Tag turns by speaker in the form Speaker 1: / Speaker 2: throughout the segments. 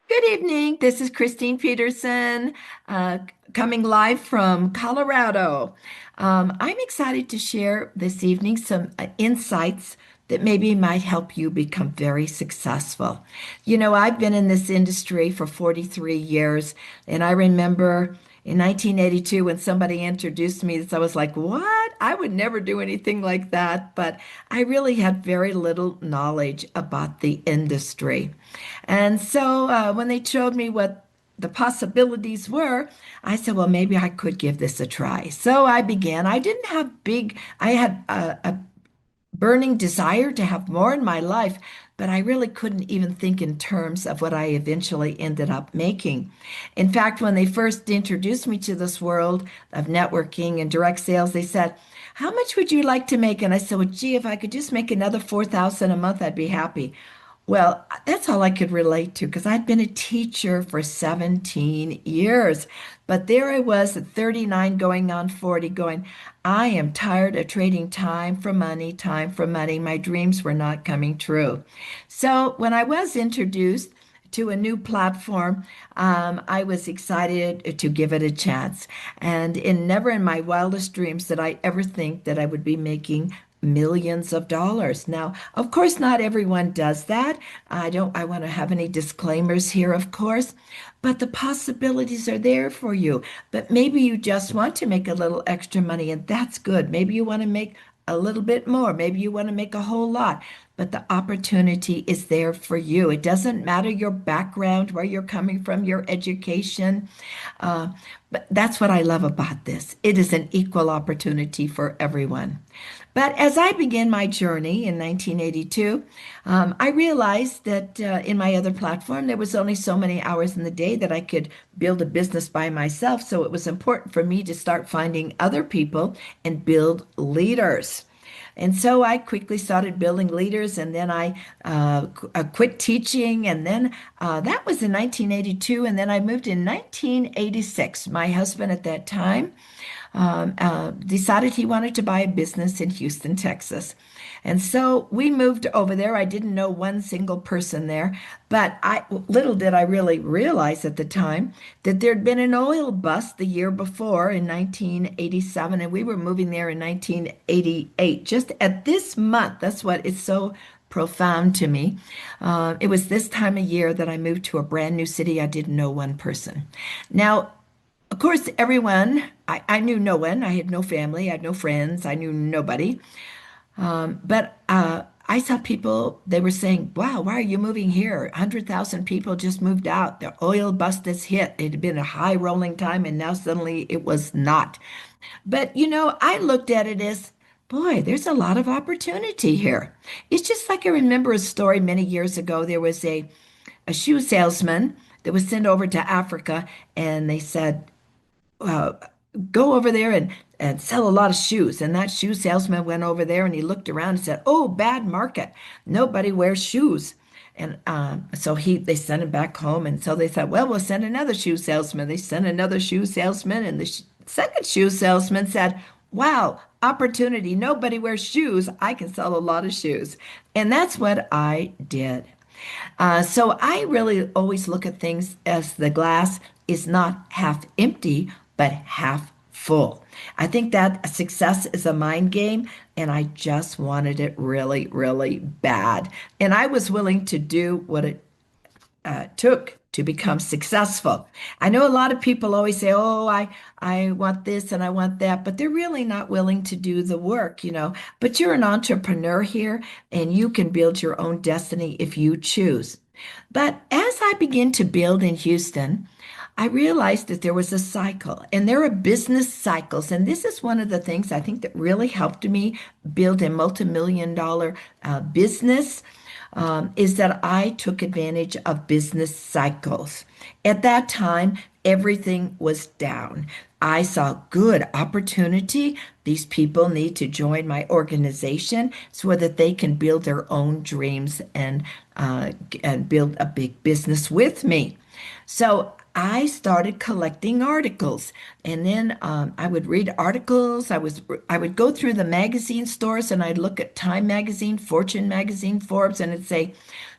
Speaker 1: Good evening. This is Christine Peterson, uh, coming live from Colorado. I'm excited to share this evening some insights that maybe might help you become very successful. I've been in this industry for 43 years, and I remember in 1982 when somebody introduced me, I was like, what? I would never do anything like that. But I really had very little knowledge about the industry. And so when they showed me what the possibilities were, I said, well, maybe I could give this a try. So I began. I didn't have I had a burning desire to have more in my life, but I really couldn't even think in terms of what I eventually ended up making. In fact, when they first introduced me to this world of networking and direct sales, they said, how much would you like to make? And I said, well, gee, if I could just make another 4,000 a month, I'd be happy. Well, that's all I could relate to because I'd been a teacher for 17 years. But there I was at 39 going on 40 going, I am tired of trading time for money, time for money. My dreams were not coming true. So when I was introduced to a new platform, I was excited to give it a chance. And never in my wildest dreams did I ever think that I would be making millions of dollars. Now, of course, not everyone does that. I want to have any disclaimers here, of course, but the possibilities are there for you. But maybe you just want to make a little extra money, and that's good. Maybe you want to make a little bit more. Maybe you want to make a whole lot, but the opportunity is there for you. It doesn't matter your background, where you're coming from, your education. Uh, but that's what I love about this. It is an equal opportunity for everyone. But as I began my journey in 1982, I realized that in my other platform, there was only so many hours in the day that I could build a business by myself. So it was important for me to start finding other people and build leaders. And so I quickly started building leaders, and then I quit teaching. And then that was in 1982. And then I moved in 1986. My husband at that time decided he wanted to buy a business in Houston, Texas. And so we moved over there. I didn't know one single person there, but little did I really realize at the time that there'd been an oil bust the year before in 1987, and we were moving there in 1988. Just at this month, that's what is so profound to me. It was this time of year that I moved to a brand new city. I didn't know one person. Now, of course, I knew no one. I had no family. I had no friends. I knew nobody. But I saw people, they were saying, wow, why are you moving here? 100,000 people just moved out. The oil bust has hit. It had been a high rolling time, and now suddenly it was not. But, I looked at it as, boy, there's a lot of opportunity here. It's just like I remember a story many years ago. There was a shoe salesman that was sent over to Africa, and they said, uh, go over there and sell a lot of shoes. And that shoe salesman went over there and he looked around and said, oh, bad market. Nobody wears shoes. And so they sent him back home. And so they thought, well, we'll send another shoe salesman. They sent another shoe salesman. And the second shoe salesman said, wow, opportunity. Nobody wears shoes. I can sell a lot of shoes. And that's what I did. So I really always look at things as the glass is not half empty, but half full. I think that success is a mind game, and I just wanted it really, really bad. And I was willing to do what it took to become successful. I know a lot of people always say, "Oh, I want this and I want that," but they're really not willing to do the work. But you're an entrepreneur here, and you can build your own destiny if you choose. But as I begin to build in Houston, I realized that there was a cycle, and there are business cycles. And this is one of the things I think that really helped me build a multi-million dollar business, is that I took advantage of business cycles. At that time, everything was down. I saw good opportunity. These people need to join my organization so that they can build their own dreams and build a big business with me. So I started collecting articles, and then I would read articles. I would go through the magazine stores, and I'd look at Time magazine, Fortune magazine, Forbes, and it'd say,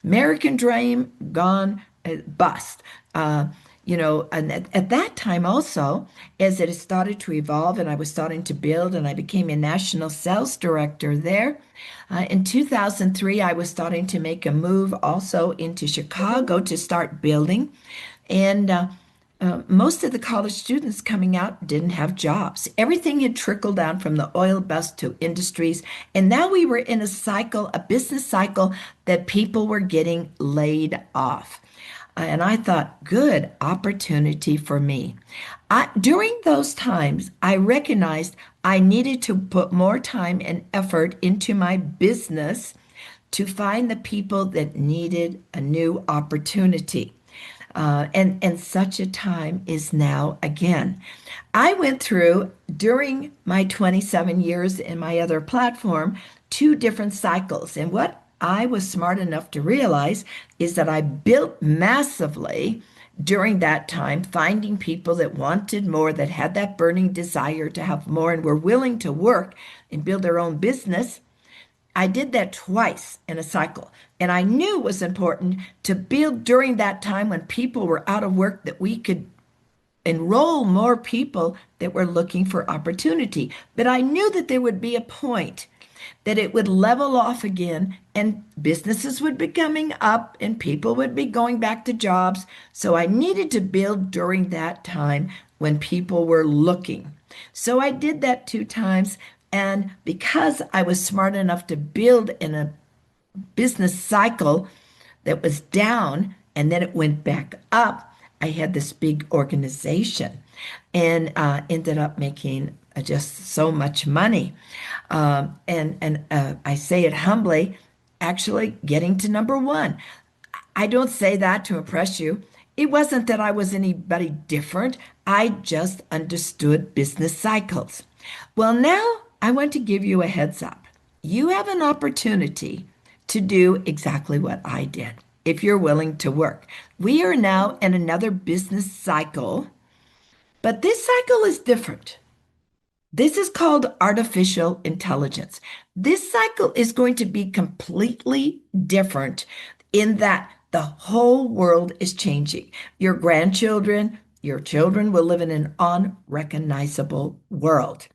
Speaker 1: "American Dream gone bust. Uh, and at that time also, as it had started to evolve and I was starting to build, and I became a national sales director there. In 2003, I was starting to make a move also into Chicago to start building. And most of the college students coming out didn't have jobs. Everything had trickled down from the oil bust to industries. And now we were in a cycle, a business cycle, that people were getting laid off. And I thought, good opportunity for me. During those times, I recognized I needed to put more time and effort into my business to find the people that needed a new opportunity. And such a time is now again. I went through during my 27 years in my other platform two different cycles. And what I was smart enough to realize is that I built massively during that time, finding people that wanted more, that had that burning desire to have more, and were willing to work and build their own business. I did that twice in a cycle. And I knew it was important to build during that time when people were out of work, that we could enroll more people that were looking for opportunity. But I knew that there would be a point that it would level off again and businesses would be coming up and people would be going back to jobs. So I needed to build during that time when people were looking. So I did that two times. And because I was smart enough to build in a business cycle that was down and then it went back up, I had this big organization and ended up making just so much money. And I say it humbly, actually getting to number one. I don't say that to impress you. It wasn't that I was anybody different. I just understood business cycles. Well, now I want to give you a heads up. You have an opportunity to do exactly what I did if you're willing to work. We are now in another business cycle, but this cycle is different. This is called artificial intelligence. This cycle is going to be completely different in that the whole world is changing. Your grandchildren, your children will live in an unrecognizable world.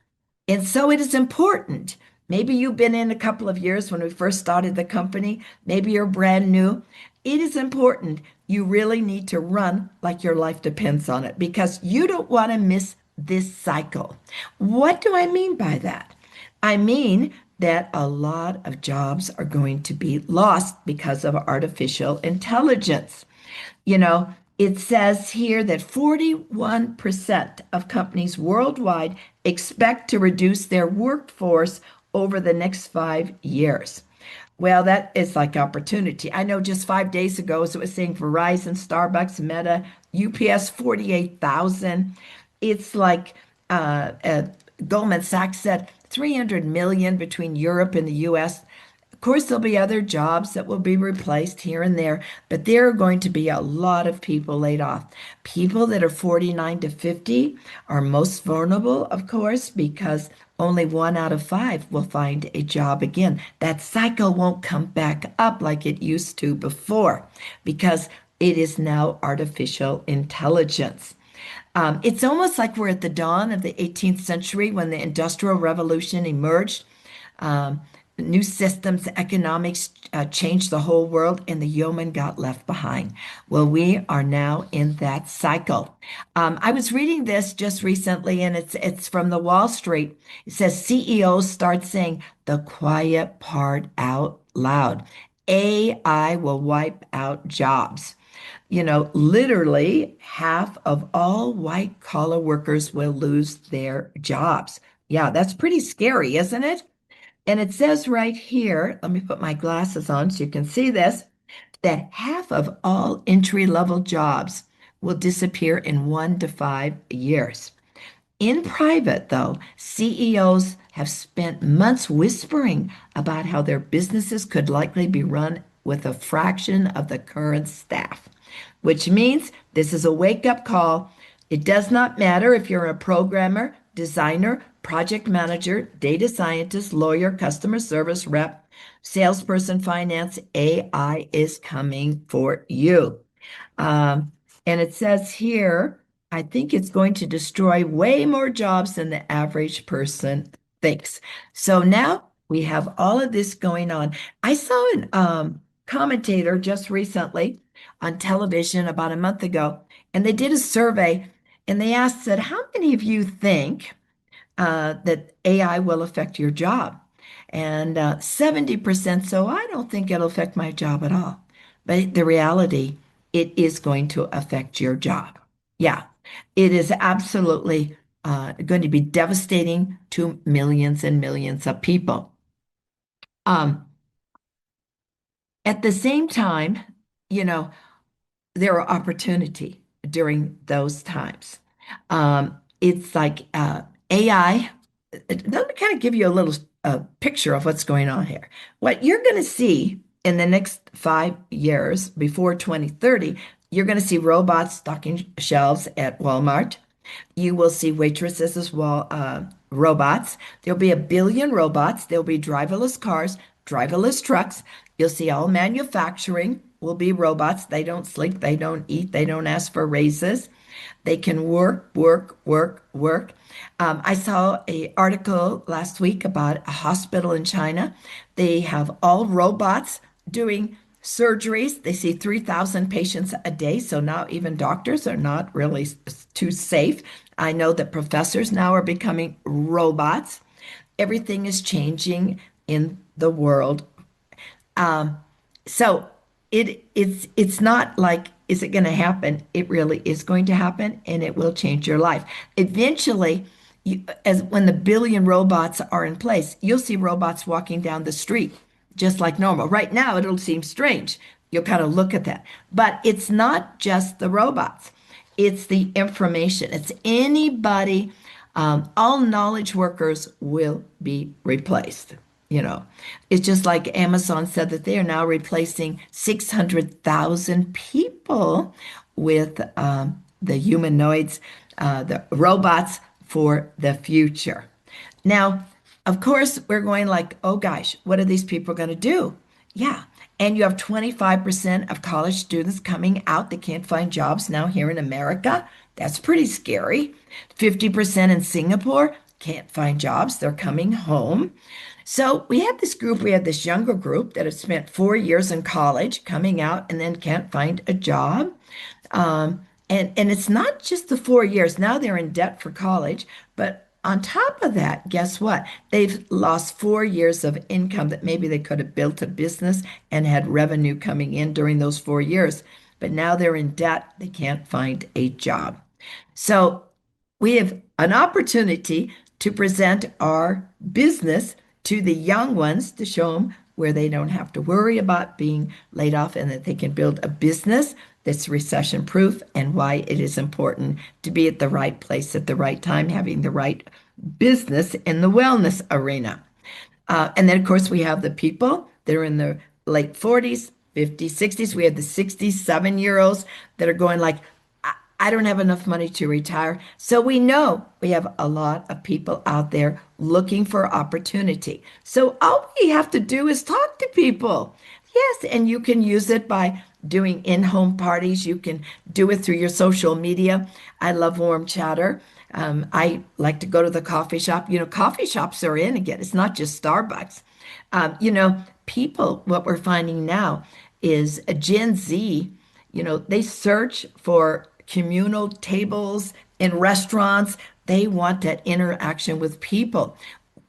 Speaker 1: And so it is important. Maybe you've been in a couple of years when we first started the company. Maybe you're brand new. It is important. You really need to run like your life depends on it because you don't want to miss this cycle. What do I mean by that? I mean that a lot of jobs are going to be lost because of artificial intelligence. You know, it says here that 41% of companies worldwide expect to reduce their workforce over the next 5 years. Well, that is like opportunity. I know just 5 days ago, as it was saying Verizon, Starbucks, Meta, UPS, 48,000. It's like Goldman Sachs said 300 million between Europe and the US. Of course, there'll be other jobs that will be replaced here and there, but there are going to be a lot of people laid off. People that are 49 to 50 are most vulnerable, of course, because only 1 out of 5 will find a job again. That cycle won't come back up like it used to before because it is now artificial intelligence. It's almost like we're at the dawn of the 18th century when the Industrial Revolution emerged. Um, New systems, economics changed the whole world, and the yeoman got left behind. Well, we are now in that cycle. I was reading this just recently, and it's from the Wall Street. It says CEOs start saying the quiet part out loud. AI will wipe out jobs. Literally half of all white collar workers will lose their jobs. Yeah, that's pretty scary, isn't it? And it says right here, let me put my glasses on so you can see this, that half of all entry-level jobs will disappear in 1 to 5 years. In private, though, CEOs have spent months whispering about how their businesses could likely be run with a fraction of the current staff, which means this is a wake-up call. It does not matter if you're a programmer, designer, project manager, data scientist, lawyer, customer service rep, salesperson, finance, AI is coming for you. Um, and it says here, I think it's going to destroy way more jobs than the average person thinks. So now we have all of this going on. I saw an commentator just recently on television about a month ago, and they did a survey and they asked, said, how many of you think that AI will affect your job? And 70%, so I don't think it'll affect my job at all. But the reality, it is going to affect your job. Yeah, it is absolutely going to be devastating to millions and millions of people. Um, at the same time, you know, there are opportunity during those times. It's like AI. Let me kind of give you a little picture of what's going on here. What you're going to see in the next 5 years before 2030, you're going to see robots stocking shelves at Walmart. You will see waitresses as well, robots. There'll be a billion robots. There'll be driverless cars, driverless trucks. You'll see all manufacturing will be robots. They don't sleep, they don't eat, they don't ask for raises. They can work, work, work, work. I saw an article last week about a hospital in China. They have all robots doing surgeries. They see 3,000 patients a day. So now even doctors are not really too safe. I know that professors now are becoming robots. Everything is changing in the world. Um, so it's not like, is it going to happen? It really is going to happen, and it will change your life. Eventually, as when the billion robots are in place, you'll see robots walking down the street just like normal. Right now, it'll seem strange. You'll kind of look at that, but it's not just the robots. It's the information. It's anybody. All knowledge workers will be replaced. You know, it's just like Amazon said that they are now replacing 600,000 people with the humanoids, the robots for the future. Now, of course, we're going like, oh gosh, what are these people going to do? Yeah. And you have 25% of college students coming out that can't find jobs now here in America. That's pretty scary. 50% in Singapore can't find jobs. They're coming home. So we had this group, we had this younger group that had spent 4 years in college coming out and then can't find a job. And it's not just the 4 years. Now they're in debt for college. But on top of that, guess what? They've lost 4 years of income that maybe they could have built a business and had revenue coming in during those 4 years. But now they're in debt. They can't find a job. So we have an opportunity to present our business to the young ones to show them where they don't have to worry about being laid off and that they can build a business that's recession proof and why it is important to be at the right place at the right time, having the right business in the wellness arena. And then, of course, we have the people that are in the late 40s, 50s, 60s. We have the 67-year-olds that are going like, I don't have enough money to retire. So we know we have a lot of people out there looking for opportunity. So all we have to do is talk to people. Yes, and you can use it by doing in-home parties. You can do it through your social media. I love warm chatter. I like to go to the coffee shop. You know, coffee shops are in again. It's not just Starbucks. People, what we're finding now is a Gen Z, they search for communal tables in restaurants. They want that interaction with people.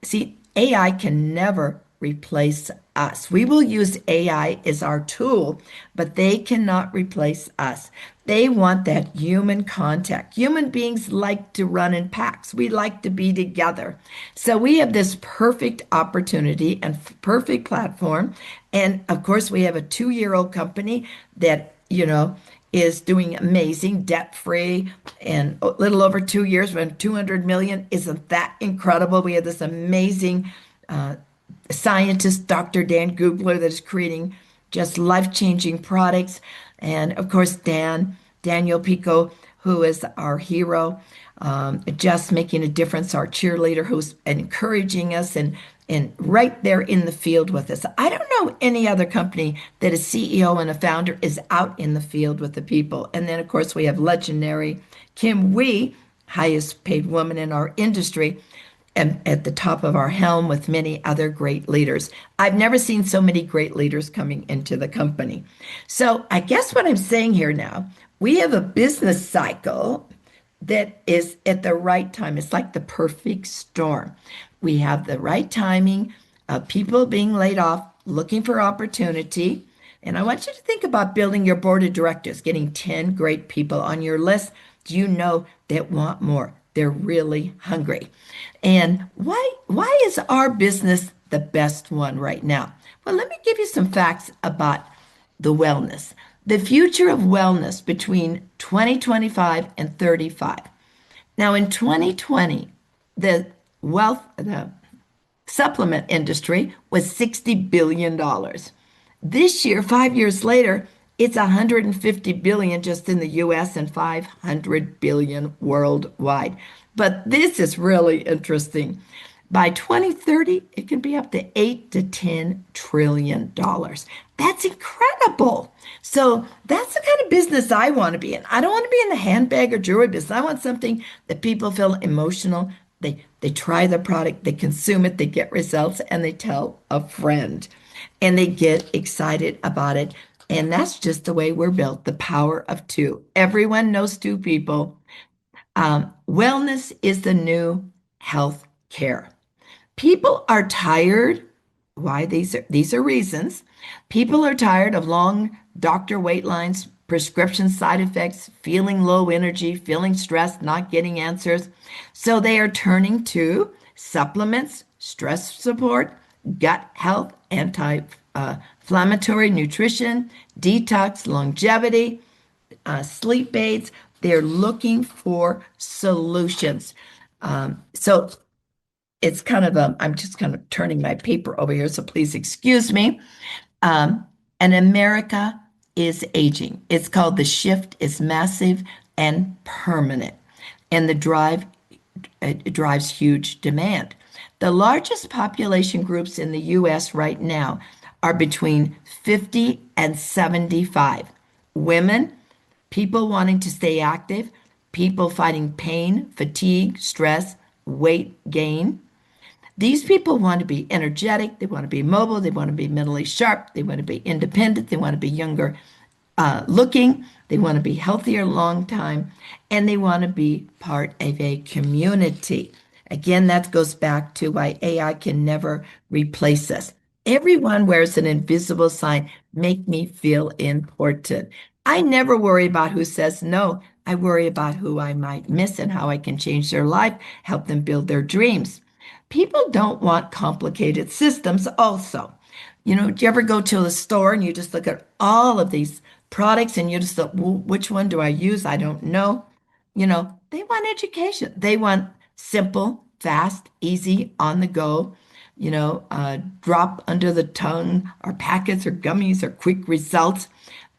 Speaker 1: See, AI can never replace us. We will use AI as our tool, but they cannot replace us. They want that human contact. Human beings like to run in packs. We like to be together. So we have this perfect opportunity and perfect platform. And of course, we have a 2-year-old company that, is doing amazing, debt-free, and a little over 2 years, we're 200 million. Isn't that incredible? We have this amazing scientist, Dr. Dan Gubler, that is creating just life-changing products. And of course, Daniel Pico, who is our hero, just making a difference, our cheerleader who's encouraging us and and right there in the field with us. I don't know any other company that a CEO and a founder is out in the field with the people. And then, of course, we have legendary Kim Wee, highest paid woman in our industry, and at the top of our helm with many other great leaders. I've never seen so many great leaders coming into the company. So I guess what I'm saying here now, we have a business cycle that is at the right time. It's like the perfect storm. We have the right timing of people being laid off, looking for opportunity. And I want you to think about building your board of directors, getting 10 great people on your list. Do you know that want more? They're really hungry. And why is our business the best one right now? Well, let me give you some facts about the wellness. The future of wellness between 2025 and 35. Now, in 2020, the supplement industry was $60 billion. This year, 5 years later, it's 150 billion just in the US and 500 billion worldwide. But this is really interesting. By 2030, it can be up to 8 to 10 trillion dollars. That's incredible. So that's the kind of business I want to be in. I don't want to be in the handbag or jewelry business. I want something that people feel emotional. They try the product, they consume it, they get results, and they tell a friend. And they get excited about it. And that's just the way we're built, the power of two. Everyone knows two people. Wellness is the new health care. People are tired. Why? These are reasons. People are tired of long doctor wait lines, prescription side effects, feeling low energy, feeling stressed, not getting answers. So they are turning to supplements, stress support, gut health, anti-inflammatory nutrition, detox, longevity, sleep aids. They're looking for solutions. So it's kind of I'm just kind of turning my paper over here, so please excuse me. Um, and America is aging. It's called the shift is massive and permanent, and the drive it drives huge demand. The largest population groups in the U.S. right now are between 50 and 75. Women, people wanting to stay active, people fighting pain, fatigue, stress, weight gain. These people want to be energetic, they want to be mobile, they want to be mentally sharp, they want to be independent, they want to be younger looking, they want to be healthier long time, and they want to be part of a community. Again, that goes back to why AI can never replace us. Everyone wears an invisible sign, make me feel important. I never worry about who says no. I worry about who I might miss and how I can change their life, help them build their dreams. People don't want complicated systems also. Do you ever go to a store and you just look at all of these products and you just thought, well, which one do I use? I don't know. They want education. They want simple, fast, easy, on the go, drop under the tongue, or packets or gummies or quick results.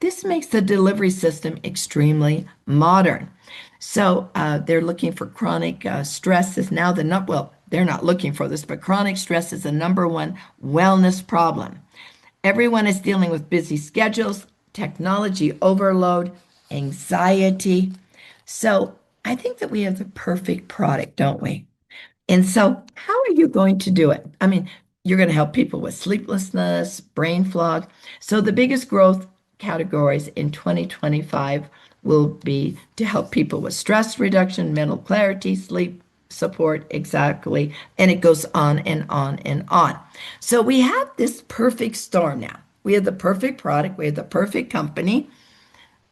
Speaker 1: This makes the delivery system extremely modern. So they're looking for chronic stress is now the number, well, they're not looking for this, but chronic stress is the number one wellness problem. Everyone is dealing with busy schedules, technology overload, anxiety. So I think that we have the perfect product, don't we? And so, how are you going to do it? I mean, you're going to help people with sleeplessness, brain fog. So, the biggest growth categories in 2025 will be to help people with stress reduction, mental clarity, sleep support, exactly. And it goes on and on and on. So, we have this perfect storm now. We have the perfect product, we have the perfect company,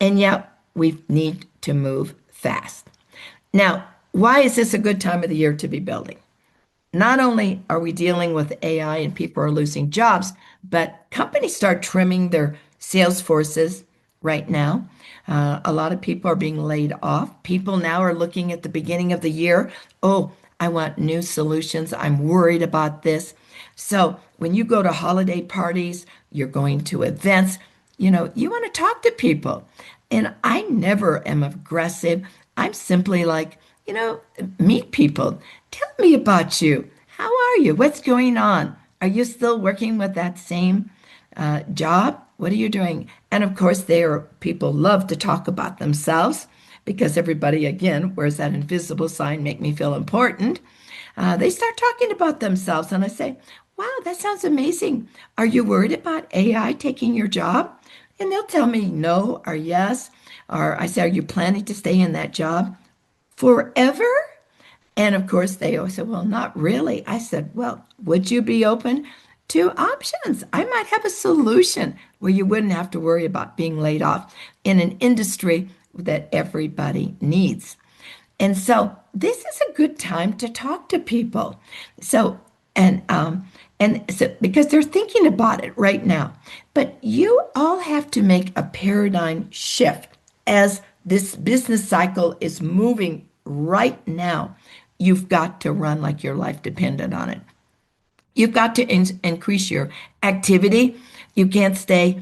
Speaker 1: and yet we need to move fast. Now, why is this a good time of the year to be building? Not only are we dealing with AI and people are losing jobs, but companies start trimming their sales forces right now. A lot of people are being laid off. People now are looking at the beginning of the year. Oh, I want new solutions. I'm worried about this. So when you go to holiday parties, you're going to events, you want to talk to people. And I never am aggressive. I'm simply like, meet people. Tell me about you. How are are you? What's going on? Are you still working with that same job? What are you doing? And of course, people love to talk about themselves because everybody, again, wears that invisible sign, make me feel important. They start talking about themselves, and I say, wow, that sounds amazing. Are you worried about AI taking your job? And they'll tell me no or yes. Or I say, are you planning to stay in that job forever? And of course, they always said, well, not really. I said, well, would you be open to options? I might have a solution where you wouldn't have to worry about being laid off in an industry that everybody needs. And so this is a good time to talk to people. So, and so because they're thinking about it right now. But you all have to make a paradigm shift as this business cycle is moving right now. You've got to run like your life depended on it. You've got to increase your activity. You can't stay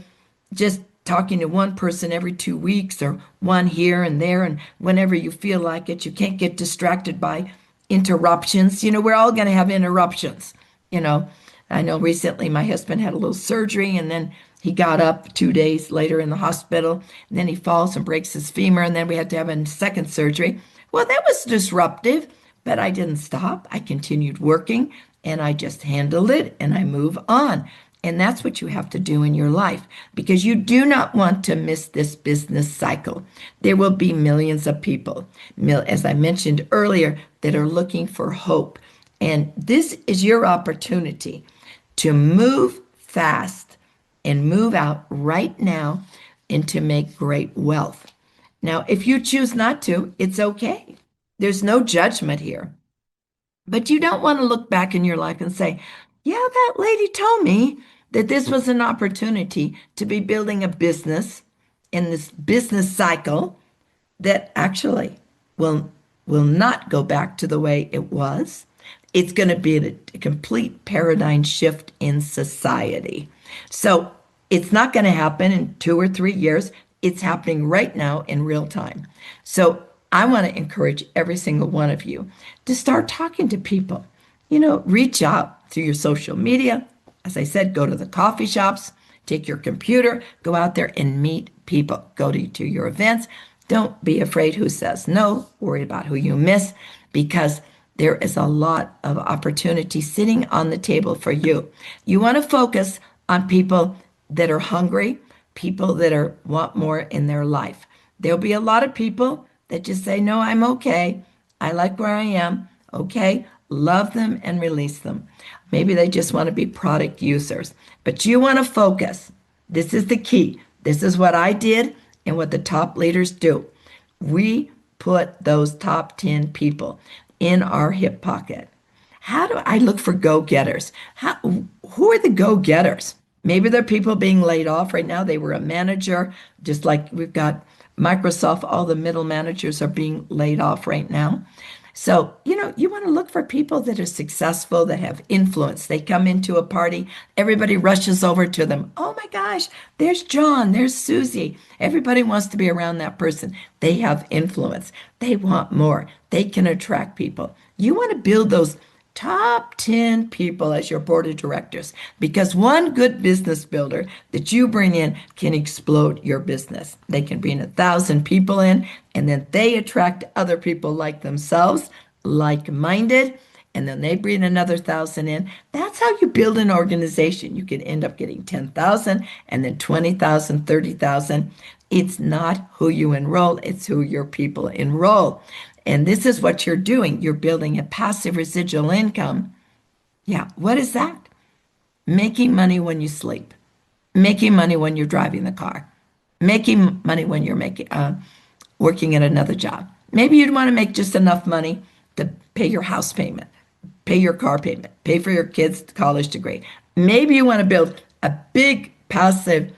Speaker 1: just talking to one person every 2 weeks or one here and there and whenever you feel like it. You can't get distracted by interruptions. We're all going to have interruptions. You know, I know recently my husband had a little surgery and then he got up 2 days later in the hospital and then he falls and breaks his femur and then we had to have a second surgery. Well, that was disruptive, but I didn't stop. I continued working and I just handled it and I move on. And that's what you have to do in your life because you do not want to miss this business cycle. There will be millions of people, as I mentioned earlier, that are looking for hope. And this is your opportunity to move fast and move out right now and to make great wealth. Now, if you choose not to, it's okay. There's no judgment here. But you don't want to look back in your life and say, yeah, that lady told me that this was an opportunity to be building a business in this business cycle that actually will not go back to the way it was. It's going to be a complete paradigm shift in society. So it's not going to happen in 2 or 3 years. It's happening right now in real time. So I want to encourage every single one of you to start talking to people. Reach out through your social media. As I said, go to the coffee shops, take your computer, go out there and meet people. Go to your events. Don't be afraid who says no. Worry about who you miss because there is a lot of opportunity sitting on the table for you. You want to focus on people that are hungry, people that want more in their life. There'll be a lot of people that just say, no, I'm okay. I like where I am. Okay. Love them and release them. Maybe they just want to be product users, but you want to focus. This is the key. This is what I did and what the top leaders do. We put those top 10 people in our hip pocket. How do I look for go-getters? Who are the go-getters? Maybe they're people being laid off right now. They were a manager, just like we've got Microsoft, all the middle managers are being laid off right now. So, you want to look for people that are successful, that have influence. They come into a party, everybody rushes over to them. Oh my gosh, there's John, there's Susie. Everybody wants to be around that person. They have influence. They want more. They can attract people. You want to build those top 10 people as your board of directors because one good business builder that you bring in can explode your business. They can bring 1,000 people in and then they attract other people like themselves, like-minded, and then they bring another 1,000 in. That's how you build an organization. You can end up getting 10,000 and then 20,000, 30,000. It's not who you enroll, it's who your people enroll. And this is what you're doing. You're building a passive residual income. Yeah, what is that? Making money when you sleep, making money when you're driving the car, making money when you're working at another job. Maybe you'd want to make just enough money to pay your house payment, pay your car payment, pay for your kids' college degree. Maybe you want to build a big passive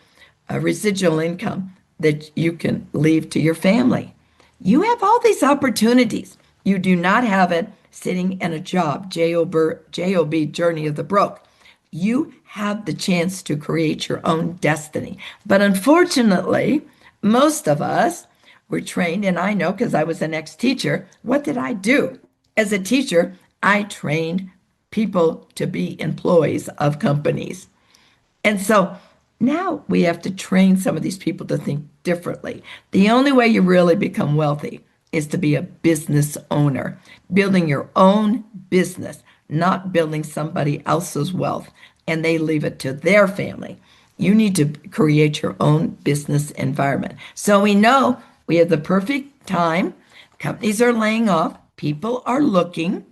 Speaker 1: residual income that you can leave to your family. You have all these opportunities. You do not have it sitting in a job, J-O-B, journey of the broke. You have the chance to create your own destiny. But unfortunately, most of us were trained, and I know because I was an ex-teacher, what did I do? As a teacher, I trained people to be employees of companies. And so now we have to train some of these people to think differently. The only way you really become wealthy is to be a business owner, building your own business, not building somebody else's wealth and they leave it to their family. You need to create your own business environment. So we know we have the perfect time. Companies are laying off, people are looking.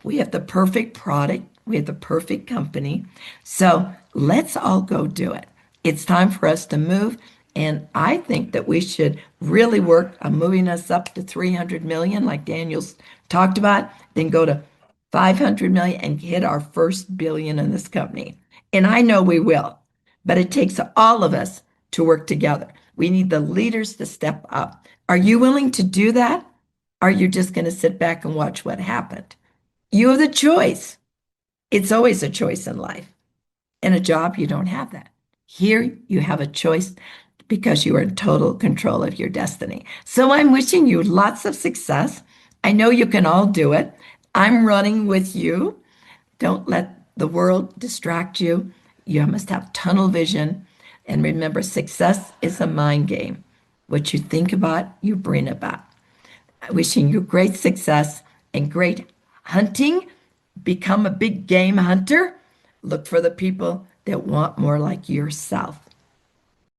Speaker 1: We have the perfect product. We have the perfect company. So let's all go do it. It's time for us to move. And I think that we should really work on moving us up to 300 million, like Daniel's talked about, then go to 500 million and hit our first billion in this company. And I know we will, but it takes all of us to work together. We need the leaders to step up. Are you willing to do that? Or are you just going to sit back and watch what happened? You have the choice. It's always a choice in life. In a job, you don't have that. Here, you have a choice because you are in total control of your destiny. So I'm wishing you lots of success. I know you can all do it. I'm running with you. Don't let the world distract you. You must have tunnel vision. And remember, success is a mind game. What you think about, you bring about. Wishing you great success and great hunting. Become a big game hunter. Look for the people that want more like yourself.